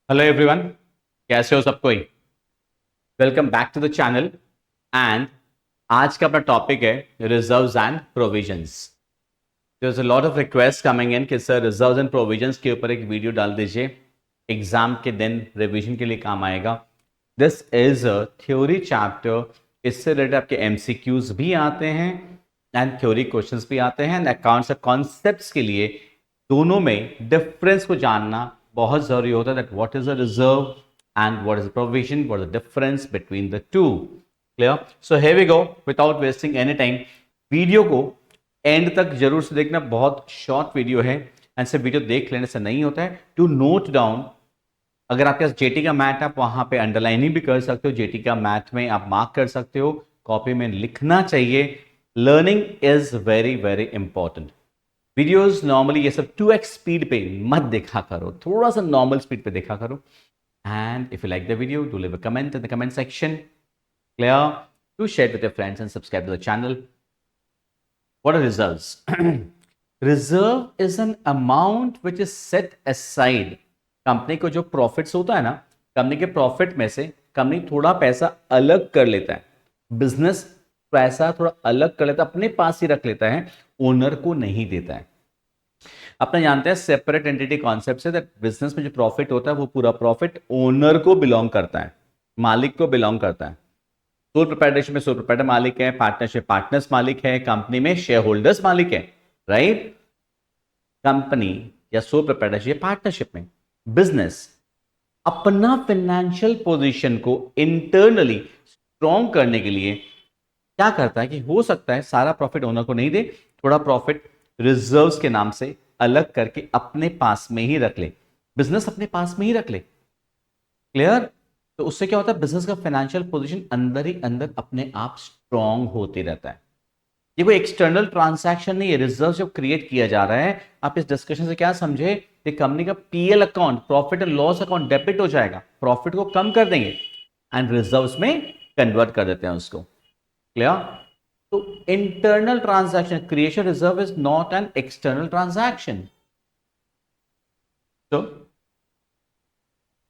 Hello everyone, कैसे हो सब कोई। Welcome back to the channel. And आज का अपना टॉपिक है reserves and provisions. There is a lot of request coming in कि सर रिजर्व्स एंड प्रोविजंस के ऊपर एक वीडियो डाल दीजिए, एग्जाम के दिन रिवीजन के लिए काम आएगा। This is a theory chapter. इससे रिलेटेड आपके एमसीक्यूज भी आते हैं एंड थ्योरी क्वेश्चंस भी आते हैं एंड अकाउंट्स और कॉन्सेप्ट्स के लिए दोनों में डिफरेंस को जानना बहुत जरूरी होता है। That what is a reserve and what is the provision, what is the difference between the two. Clear? So here we go, without wasting any time, video को एंड तक जरूर से देखना। बहुत शॉर्ट वीडियो है एंड सिर्फ video देख लेने से नहीं होता है। टू नोट डाउन, अगर आपके पास जेटी का मैथ आप वहां पे अंडरलाइनिंग भी कर सकते हो, जेटी का मैथ में आप मार्क कर सकते हो, कॉपी में लिखना चाहिए। Learning is very very important. Videos normally ये सब 2x स्पीड पे मत देखा करो, थोड़ा सा नॉर्मल स्पीड पे देखा करो। And if you like the video, do leave a comment in the comment section. Clear? Do share it with your friends and subscribe to the channel. What are reserves? Reserve is an amount which is set aside. Company को जो profits होता है ना, company के profit में से company थोड़ा पैसा अलग कर लेता है। बिजनेस पैसा थोड़ा अलग कर लेता है, अपने पास ही रख लेता है, ओनर को नहीं देता है। अपना जानते हैं सेपरेट एंटिटी कॉन्सेप्ट से, दैट बिजनेस में जो प्रॉफिट होता है वो पूरा प्रॉफिट ओनर को बिलोंग करता है, मालिक को बिलोंग करता है। सोल प्रोप्राइटरशिप में सोल प्रोप्राइटर मालिक है, पार्टनरशिप पार्टनर्स मालिक है, कंपनी में शेयर होल्डर्स मालिक है। राइट? कंपनी या सोल प्रोप्राइटरशिप पार्टनरशिप में बिजनेस अपना फाइनेंशियल पोजीशन को इंटरनली स्ट्रॉन्ग करने के लिए क्या करता है कि हो सकता है सारा प्रॉफिट ओनर को नहीं दे, थोड़ा प्रॉफिट रिजर्व्स के नाम से अलग करके अपने पास में ही रख ले, बिजनेस अपने पास में ही रख ले। क्लियर? तो उससे क्या होता है, बिजनेस का फाइनेंशियल पोजीशन अंदर ही अंदर अपने आप स्ट्रॉन्ग होते रहता है। ये कोई एक्सटर्नल ट्रांसैक्शन नहीं है। रिजर्व जब क्रिएट किया जा रहा है, आप इस डिस्कशन से क्या समझे कि कंपनी का PL account, profit and loss account debit हो जाएगा, प्रॉफिट को कम कर देंगे एंड रिजर्व्स में कन्वर्ट कर देते हैं उसको। क्लियर? तो internal transaction, creation reserve is not an external transaction. तो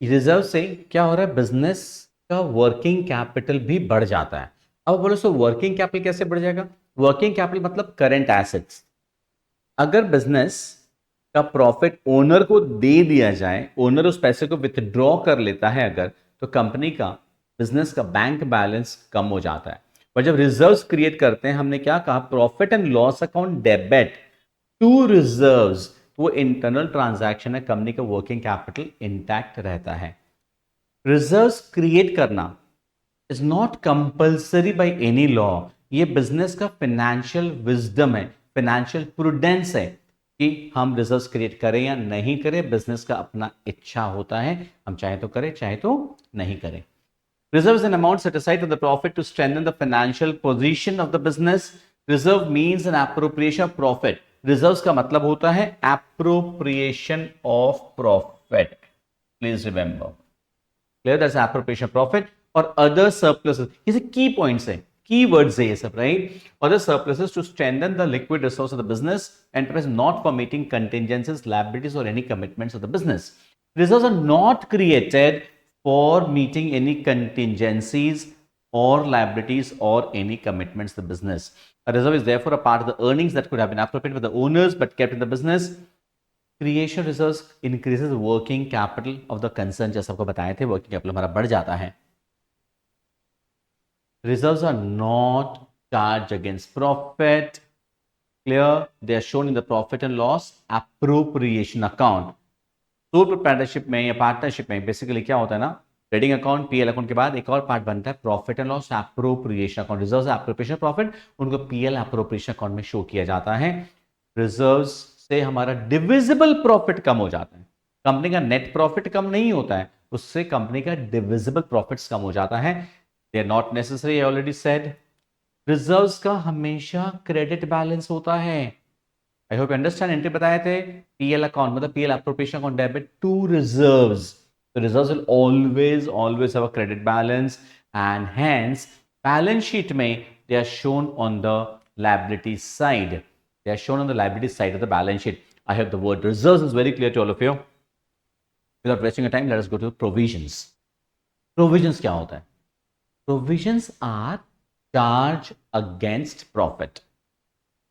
रिजर्व से क्या हो रहा है, बिजनेस का वर्किंग कैपिटल भी बढ़ जाता है। अब बोलो सो वर्किंग कैपिटल कैसे बढ़ जाएगा? वर्किंग कैपिटल मतलब करंट एसेट्स। अगर बिजनेस का प्रॉफिट ओनर को दे दिया जाए, ओनर उस पैसे को विथड्रॉ कर लेता है अगर, तो कंपनी का, बिजनेस का बैंक बैलेंस कम हो जाता है। पर जब रिजर्व्स क्रिएट करते हैं, हमने क्या कहा, profit and loss account debit to reserves, वो इंटरनल ट्रांजैक्शन है, कंपनी का वर्किंग कैपिटल इंटैक्ट रहता है। रिजर्व्स क्रिएट करना is not compulsory by any law. ये बिजनेस का फाइनेंशियल विजडम है, फाइनेंशियल प्रूडेंस है कि हम रिजर्व्स क्रिएट करें या नहीं करें। बिजनेस का अपना इच्छा होता है, हम चाहे तो करें चाहे तो नहीं करें। Reserves an amount set aside to the profit to strengthen the financial position of the business. Reserve means an appropriation of profit. Reserves का मतलब होता है appropriation of profit. Please remember. Clear? That's appropriation of profit or other surpluses. ये से key points हैं, key words है ये सब, right? Other surpluses to strengthen the liquid resource of the business enterprise, not for meeting contingencies, liabilities, or any commitments of the business. Reserves are not created for meeting any contingencies or liabilities or any commitments to the business. A reserve is therefore a part of the earnings that could have been appropriated with the owners but kept in the business. Creation reserves increases working capital of the concern, जैसे आपको बताए थे working capital हमारा बढ़ जाता है। Reserves are not charge against profit. Clear? They are shown in the profit and loss appropriation account. Sole proprietorship में या पार्टनरशिप में बेसिकली क्या होता है ना, ट्रेडिंग अकाउंट, पीएल अकाउंट के बाद एक और पार्ट बनता है profit and loss appropriation account. Reserves appropriation profit, उनको पीएल एप्रोप्रिएशन अकाउंट में शो किया जाता है। रिजर्व्स से हमारा डिविजिबल प्रॉफिट कम हो जाता है। कंपनी का नेट प्रॉफिट कम नहीं होता है, उससे कंपनी का डिविजिबल प्रॉफिट्स कम हो जाता है। They are not necessary, I already said. Reserves का हमेशा क्रेडिट बैलेंस होता है। I hope understand. एंट्री बताए थे पीएल अकाउंट मतलब PL appropriation account debit to reserves. The reserves will always have a credit balance and hence balance sheet में they are shown on the liability side. They are shown on the liability side of the balance sheet. I hope the word reserves is very clear to all of you. Without wasting time let us go to provisions. Provisions क्या होता है? Provisions are charge against profit.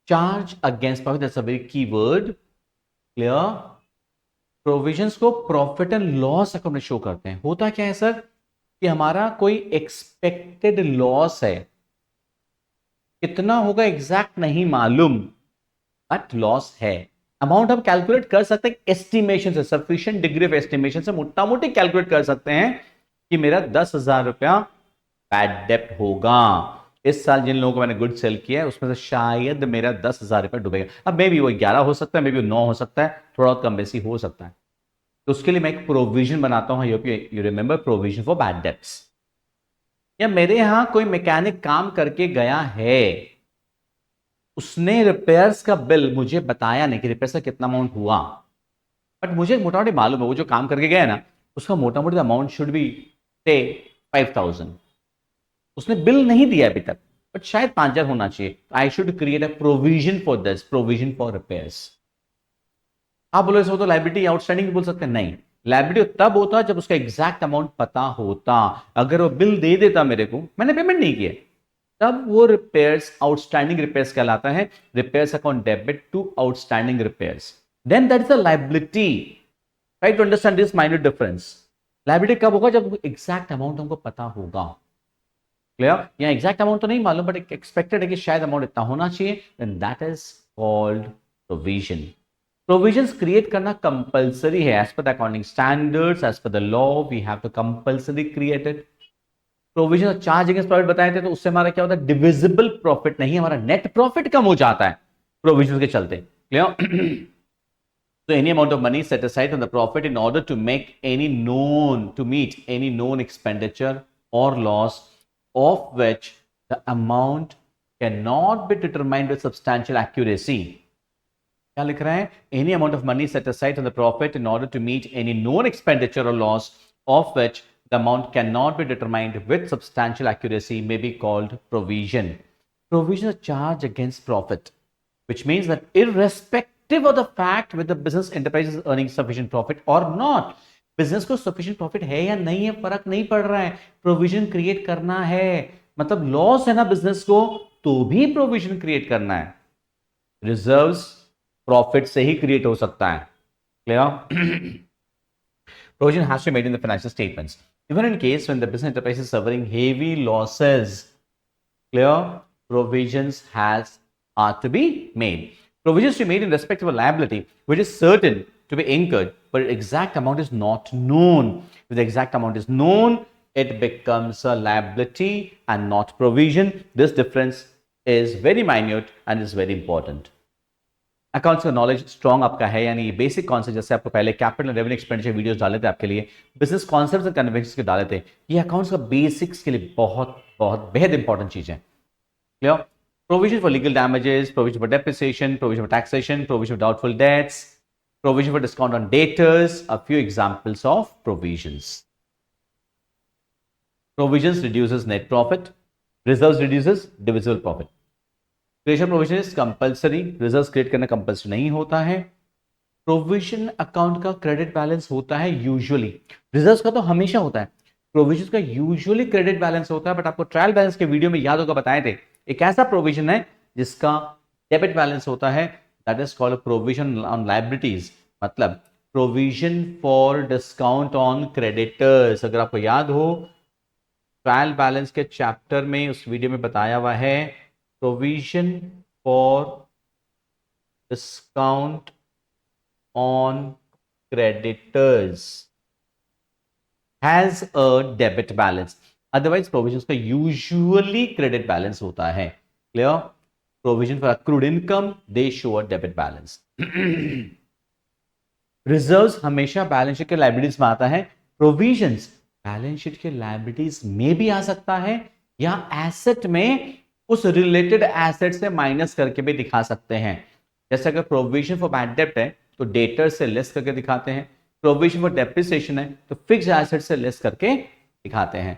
Charge against profit, that's a very key word. Clear? Provisions को profit and loss account में show करते हैं। होता क्या है सर कि हमारा कोई एक्सपेक्टेड लॉस है, कितना होगा एग्जैक्ट नहीं मालूम, बट लॉस है। अमाउंट हम कैलकुलेट कर सकते हैं एस्टिमेशन से, सफिशिएंट डिग्री ऑफ एस्टिमेशन से मोटा मोटी कैलकुलेट कर सकते हैं कि मेरा 10,000 रुपया बैड डेप्ट होगा। इस साल जिन लोगों को मैंने गुड सेल किया है उसमें से शायद मेरा 10,000 रुपया डूबेगा। अब मे बी वो 11 हो सकता है, मे बी 9 हो सकता है, थोड़ा बहुत कम बेसी हो सकता है। तो उसके लिए मैं एक प्रोविजन बनाता हूं। You remember provision for bad debts. या मेरे यहां कोई मैकेनिक काम करके गया है, उसने रिपेयर्स का बिल मुझे बताया नहीं कि रिपेयर्स का कितना अमाउंट हुआ, बट मुझे मोटा मोटी मालूम है वो जो काम करके गया ना, उसका मोटा मोटी अमाउंट शुड बी से 5,000। उसने बिल नहीं दिया अभी तक, बट शायद 5,000 होना चाहिए। I should create a provision for this, provision for repairs. आप बोलो इसको तो लाइबिलिटी आउटस्टैंडिंग बोल सकते हैं? नहीं, लाइबिलिटी तब होता जब उसका एग्जैक्ट अमाउंट पता होता। अगर वो बिल दे देता मेरे को, मैंने पेमेंट नहीं किया, तब वो रिपेयर्स आउटस्टैंडिंग रिपेयर्स कहलाता है। Repairs account debit to outstanding repairs, then that is a liability. Try to understand this minute difference. Liability कब होगा? जब एग्जैक्ट अमाउंट हमको पता होगा। क्लियर? यहाँ एग्जैक्ट अमाउंट तो नहीं मालूम, बट एक्सपेक्टेड है कि शायद अमाउंट इतना होना चाहिए, then that is called provision. Provisions create करना कंपलसरी है as per the accounting standards, as per the law we have to compulsory create it. Provision और चार्ज अगेंस्ट प्रॉफिट बताए थे, तो उससे हमारा क्या होता है? डिविजिबल प्रॉफिट नहीं, हमारा नेट प्रॉफिट कम हो जाता है प्रोविजन के चलते। Clear? So any amount of money set aside on the profit in order to make any known, to meet any known expenditure or loss of which the amount cannot be determined with substantial accuracy. क्या लिख रहा है? Any amount of money set aside on the profit in order to meet any known expenditure or loss of which the amount cannot be determined with substantial accuracy may be called provision. Provision is a charge against profit, which means that irrespective of the fact whether the business enterprise is earning sufficient profit or not, business को sufficient profit है या नहीं है फर्क नहीं पड़ रहा है, प्रोविजन क्रिएट करना है। मतलब लॉस है ना बिजनेस को, तो भी प्रोविजन क्रिएट करना है। रिजर्व्स प्रॉफिट से ही क्रिएट हो सकता है। Clear? Provision has to be made in the financial statements. Even in case when the business enterprise is suffering heavy losses, clear, provisions are to be made. Provisions to be made in respect of a liability which is certain to be incurred, but exact amount is not known. If the exact amount is known, it becomes a liability and not provision. This difference is very minute and is very important. Accounts का knowledge strong आपका है, यानी basic concept, जैसे आपको पहले capital revenue expenditure videos डाले थे आपके लिए, बिजनेस कॉन्सेप्ट्स एंड कन्वेंशंस के डाले थे, ये अकाउंट्स का बेसिक्स के लिए बहुत बहुत बेहद इंपॉर्टेंट चीज है। Clear? Provision for legal damages, provision for depreciation, provision for taxation, provision for doubtful debts, provision for discount on debtors, a few examples of provisions. Provisions reduces net profit, reserves reduces divisible profit. Creation provision is compulsory, reserves create करना compulsory नहीं होता है। Provision account का credit balance होता है usually, reserves का तो हमेशा होता है, प्रोविजन का यूजुअली क्रेडिट बैलेंस होता है। बट आपको ट्रायल बैलेंस के वीडियो में याद होगा बताए थे, एक ऐसा प्रोविजन है जिसका डेबिट बैलेंस होता है, that is called provision on liabilities, मतलब provision for discount on creditors. अगर आपको याद हो, ट्रायल बैलेंस के चैप्टर में उस वीडियो में बताया हुआ है, provision for discount on creditors has a debit balance, otherwise provisions का usually credit balance होता है। Clear? Provision for accrued income, they show a debit balance. Reserves हमेशा बैलेंस शीट के लाइबिलिटीज में आता है, प्रोविजंस बैलेंस शीट के liabilities में भी आ सकता है, या एसेट में उस रिलेटेड एसेट से माइनस करके भी दिखा सकते हैं। जैसे अगर प्रोविजन फॉर बैड डेब्ट है तो डेटर से लेस करके दिखाते हैं, प्रोविजन फॉर डेप्रिसिएशन है तो फिक्स्ड एसेट से लेस करके दिखाते हैं।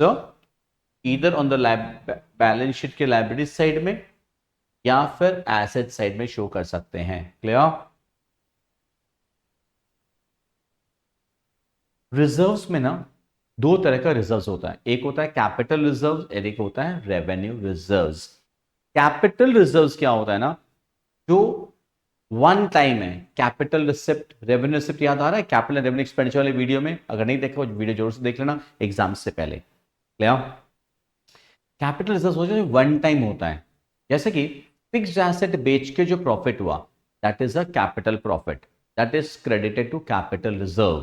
तो either on the balance sheet के लाइबिलिटी साइड में या फिर एसेट साइड में शो कर सकते हैं। क्लियर? रिजर्व्स में ना दो तरह का रिजर्व्स होता है, एक होता है कैपिटल रिजर्व और एक होता है रेवेन्यू रिजर्व्स। कैपिटल रिजर्व्स क्या होता है ना, जो वन टाइम है। कैपिटल रिसिप्ट, रेवेन्यू रिसिप्ट याद आ रहा है कैपिटल रेवेन्यू एक्सपेंडिचर वाले वीडियो में? अगर नहीं देखा वो वीडियो जरूर से देख लेना एग्जाम से पहले। क्लियर? कैपिटल रिजर्व हो जो वन टाइम होता है, जैसे कि फिक्स्ड एसेट बेच के जो प्रॉफिट हुआ, that is a capital profit, that is credited to capital reserve.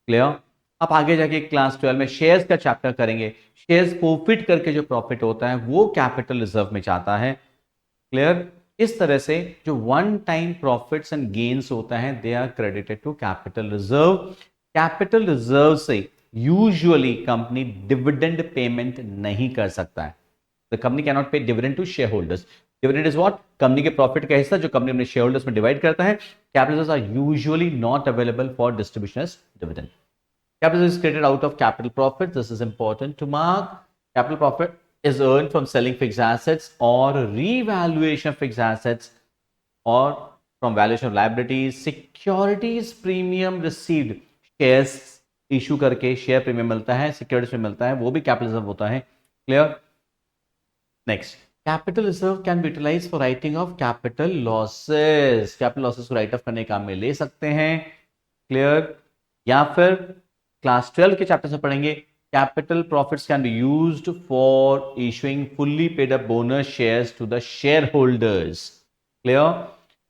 Clear? आप आगे जाके क्लास 12 में शेयर्स का चैप्टर करेंगे, शेयर्स प्रॉफिट करके जो प्रॉफिट होता है वो कैपिटल रिजर्व में जाता है। क्लियर? इस तरह से जो one time profits and gains होता है they are credited to capital reserve. Capital reserve से यूजुअली कंपनी डिविडेंड पेमेंट नहीं कर सकता है। The company can not pay dividend to share holders. Dividend is what? Company के प्रॉफिट का हिस्सा जो कंपनी अपने शेयर होल्डर्स में डिवाइड करता है। Capital reserves are usually not available for distribution as dividend. Capital is created out of capital profit. This is important to mark. Capital profit is earned from selling fixed assets or revaluation of fixed assets or from valuation of liabilities. Securities premium received. Shares issue करके share premium मिलता है, securities में मिलता है, वो भी capital reserve होता है। Clear? Next. Capital reserve can be utilized for writing of capital losses. Capital losses को write off करने काम में ले सकते हैं। Clear? या फिर क्लास 12 के चैप्टर से पढ़ेंगे capital profits can be used for issuing fully paid up bonus shares to the share holders. Clear?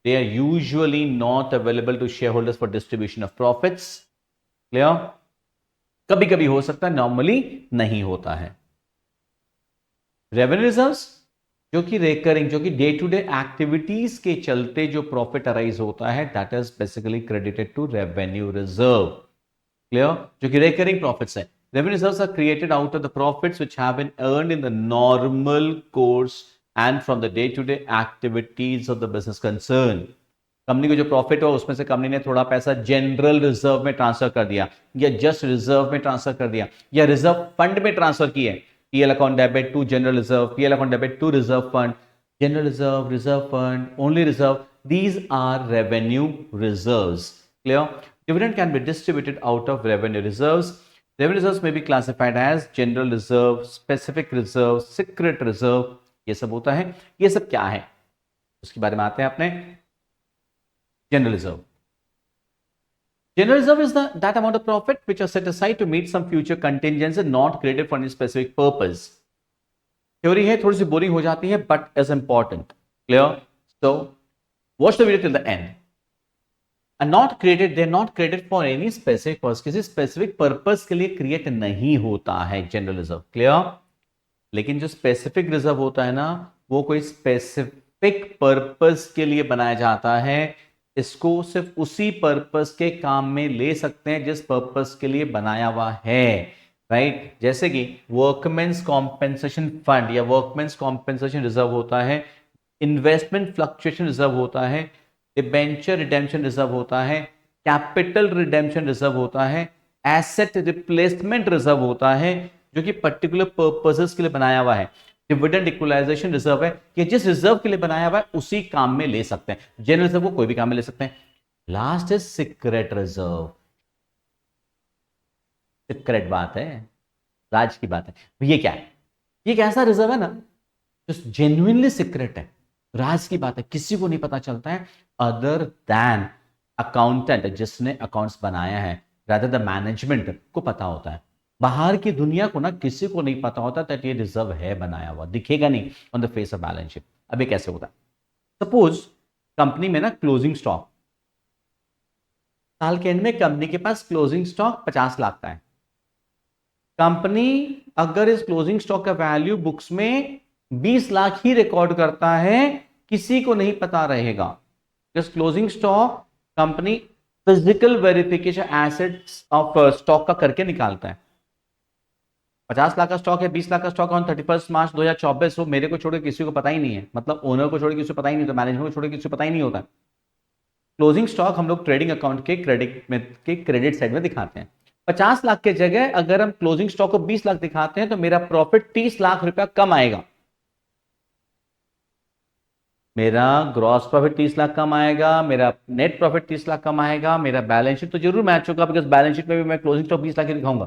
They are usually not available to share holders for distribution of profits. Clear? कभी कभी हो सकता है, normally नहीं होता है। Revenue reserves जो कि रेकरिंग, जो कि डे टू डे एक्टिविटीज के चलते जो प्रॉफिट अराइज होता है that is basically credited to revenue reserve. Clear? जो कि रेकरिंग प्रॉफिट्स है। Revenue reserves are created out of the profits which have been earned in the normal course and from the day to day activities of the business concern. Company को जो profit हो उसमें से company ने थोड़ा पैसा general reserve में transfer कर दिया, या जस्ट रिजर्व में ट्रांसफर कर दिया, या रिजर्व फंड में ट्रांसफर किए। PL account debit to general reserve, PL account debit to reserve fund, general reserve, reserve fund, only reserve, these are revenue reserves. Clear? Dividend can be distributed out of revenue reserves. Revenue reserves may be classified as general reserve, specific reserve, secret reserve. ये सब होता है। ये सब क्या है उसके बारे में आते हैं अपने। General reserve, general reserve is that amount of profit which are set aside to meet some future contingency not created for any specific purpose. Theory है, थोड़ी सी बोरिंग हो जाती है but is important. Clear? So watch the video till the end. Not created, they not created for any specific purpose, किसी specific purpose के लिए create नहीं होता है जनरल रिजर्व। क्लियर? लेकिन जो स्पेसिफिक रिजर्व होता है ना वो कोई स्पेसिफिक पर्पस के लिए बनाया जाता है। इसको सिर्फ उसी पर्पस के काम में ले सकते हैं जिस पर्पस के लिए बनाया हुआ है। राइट? जैसे कि वर्कमेंस कॉम्पेंसेशन फंड या वर्कमेंस कॉम्पेंसेशन रिजर्व होता है, इन्वेस्टमेंट फ्लक्चुएशन रिजर्व होता है, डिबेंचर रिडेम्पशन रिजर्व होता है, कैपिटल रिडेम्पशन रिजर्व होता है, एसेट रिप्लेसमेंट रिजर्व होता है, जो कि पर्टिकुलर पर्पसेस के लिए बनाया हुआ है। डिविडेंड इक्वलाइजेशन रिजर्व है कि जिस रिजर्व के लिए बनाया हुआ है उसी काम में ले सकते हैं। जनरल रिजर्व को कोई भी काम में ले सकते हैं। Last is secret reserve. Secret बात है, राज की बात है। ये क्या है? ये एक ऐसा रिजर्व है ना जो जेन्युइनली सीक्रेट है, राज की बात है, किसी को नहीं पता चलता है अदर दैन अकाउंटेंट जिसने अकाउंट्स बनाया है, रादर द मैनेजमेंट को पता होता है। बाहर की दुनिया को ना किसी को नहीं पता होता दैट ये रिजर्व है बनाया हुआ, दिखेगा नहीं on the face of balance sheet. अब ये कैसे होता है? सपोज कंपनी में ना क्लोजिंग स्टॉक, साल के एंड में कंपनी के पास क्लोजिंग स्टॉक 50 लाख का है। कंपनी अगर इस क्लोजिंग स्टॉक का वैल्यू बुक्स में 20 लाख ही रिकॉर्ड करता है, किसी को नहीं पता रहेगा। This closing stock company physical verification assets of stock का करके निकालता है। 50 लाख का स्टॉक है, 20 लाख का स्टॉक ऑन 31 मार्च 2024 हो, मेरे को छोड़ किसी को पता ही नहीं है, मतलब ओनर को छोड़ किसी को पता ही नहीं होता, मैनेजमेंट को छोड़ किसी को पता ही नहीं होता। क्लोजिंग स्टॉक हम लोग ट्रेडिंग अकाउंट के क्रेडिट साइड में दिखाते हैं। 50 लाख के जगह अगर हम क्लोजिंग स्टॉक को 20 लाख दिखाते हैं तो मेरा प्रॉफिट 30 लाख रुपया कम आएगा। मेरा ग्रॉस प्रॉफिट 30 लाख कम आएगा, मेरा नेट प्रॉफिट 30 लाख कम आएगा, मेरा बैलेंस शीट तो जरूर मैच होगा, बिकॉज बैलेंस शीट में भी मैं क्लोजिंग स्टॉक 20 लाख ही दिखाऊंगा।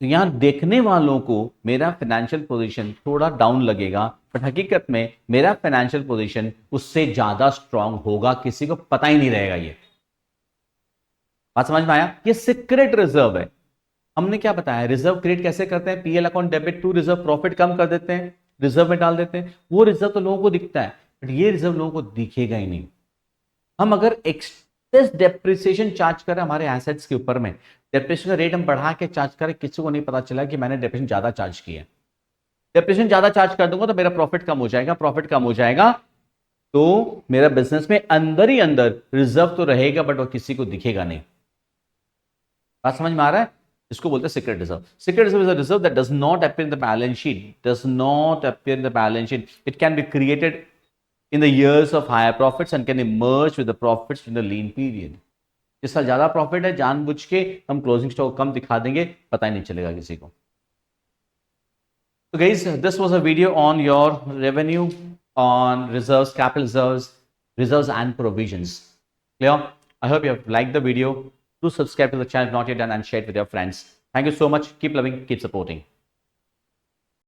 तो यहां देखने वालों को मेरा फाइनेंशियल पोजीशन थोड़ा डाउन लगेगा, बट हकीकत में मेरा फाइनेंशियल पोजीशन उससे ज्यादा स्ट्रांग होगा, किसी को पता ही नहीं रहेगा। ये बात समझ में आया? ये सीक्रेट रिजर्व है। हमने क्या बताया, रिजर्व क्रिएट कैसे करते हैं, PL account debit to reserve, profit कम कर देते हैं, रिजर्व में डाल देते हैं। वो रिजर्व तो लोगों को दिखता है, बट ये रिजर्व लोगों को दिखेगा ही नहीं। हम अगर एक्सेस डेप्रिसिएशन चार्ज करें हमारे एसेट्स के ऊपर में, डेप्रिसिएशन का रेट हम बढ़ा के चार्ज करें, किसी को नहीं पता चला कि मैंने डेप्रिसिएशन ज्यादा चार्ज किया है। डेप्रिसिएशन ज्यादा चार्ज कर दूंगा तो मेरा प्रॉफिट कम हो जाएगा, प्रॉफिट कम हो जाएगा तो मेरा बिजनेस में अंदर ही अंदर रिजर्व तो रहेगा, बट वो किसी को दिखेगा नहीं। बात समझ में आ रहा है? इसको बोलते हैं secret reserve. Secret reserve is a reserve that does not appear in the balance sheet, does not appear in the balance sheet. It can be created in the years of higher profits and can emerge with the profits in the lean period। जिस साल ज्यादा profit है जानबूझ के हम closing stock कम दिखा देंगे, पता ही नहीं चलेगा किसी को। So guys, this was a video on your revenue, on reserves, capital reserves, reserves and provisions. Clear? I hope you have liked the video. Do subscribe to the channel if not yet done and share it with your friends. Thank you so much. Keep loving, keep supporting.